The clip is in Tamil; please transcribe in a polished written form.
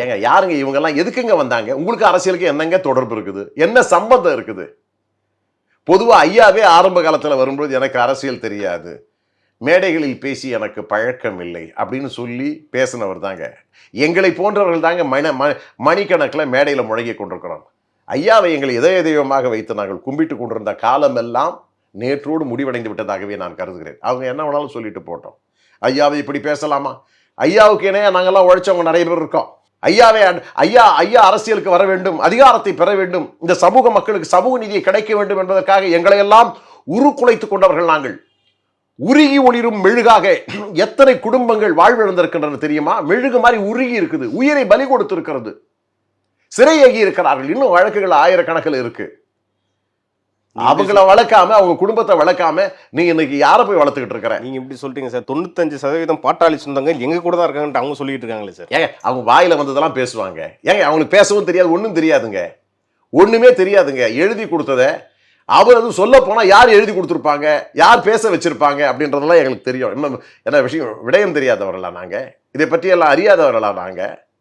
ஏங்க யாருங்க இவங்கெல்லாம் எதுக்குங்க வந்தாங்க? உங்களுக்கு அரசியலுக்கு என்னங்க தொடர்பு இருக்குது? என்ன சம்பந்தம் இருக்குது? பொதுவா ஐயாவே ஆரம்ப காலத்துல வரும்போது எனக்கு அரசியல் தெரியாது, மேடைகளில் பேசி எனக்கு பழக்கம் இல்லை அப்படின்னு சொல்லி பேசினவர் தாங்க. எங்களை போன்றவர்கள் தாங்க மணிக்கணக்கில் மேடையில் முழங்கி கொண்டிருக்கிறோம். ஐயாவை எங்களை இதய தெய்வமாக வைத்து நாங்கள் கும்பிட்டு கொண்டிருந்த காலமெல்லாம் நேற்றோடு முடிவடைந்து விட்டதாகவே நான் கருதுகிறேன். அவங்க என்ன வேணாலும் சொல்லிட்டு போட்டோம். ஐயாவை இப்படி பேசலாமா? ஐயாவுக்கு இணையா நாங்கெல்லாம் உழைச்சவங்க நிறைய பேர் இருக்கோம். ஐயா அரசியலுக்கு வர வேண்டும், அதிகாரத்தை பெற வேண்டும், இந்த சமூக மக்களுக்கு சமூக நீதியை கிடைக்க வேண்டும் என்பதற்காக எங்களை எல்லாம் உருக்குலைத்துக் கொண்டவர்கள் நாங்கள். உருகி ஒளிரும் மெழுகாக எத்தனை குடும்பங்கள் வாழ்விழந்திருக்கின்றன தெரியுமா? மெழுகு மாதிரி உருகி இருக்குது, உயிரை பலி கொடுத்து இருக்கிறது, சிறையாகி இருக்கிறார்கள். இன்னும் வழக்குகள் ஆயிரக்கணக்கில் இருக்கு. அவங்கள வளர்க்காம, அவங்க குடும்பத்தை வளர்க்காம நீ இன்னைக்கு யாரை போய் வளர்த்துக்கிட்டு இருக்கிற? நீங்க இப்படி சொல்றீங்க சார். 95% பாட்டாளி சொந்தங்கள் எங்க கூட தான் இருக்காங்கன்னு அவங்க சொல்லிட்டு இருக்காங்களே சார். ஏங்க அவங்க வாயில வந்ததெல்லாம் பேசுவாங்க. ஏங்க அவங்களுக்கு பேசவும் தெரியாது, ஒன்றும் தெரியாதுங்க, ஒண்ணுமே தெரியாதுங்க. எழுதி கொடுத்ததை அவர் அது சொல்ல போனா யார் எழுதி கொடுத்துருப்பாங்க, யார் பேச வச்சிருப்பாங்க அப்படின்றதெல்லாம் எங்களுக்கு தெரியும். இன்னும் என்ன விஷயம் விடயம் தெரியாதவர்களா நாங்க? இதை பற்றி எல்லாம் அறியாதவர்களா நாங்க?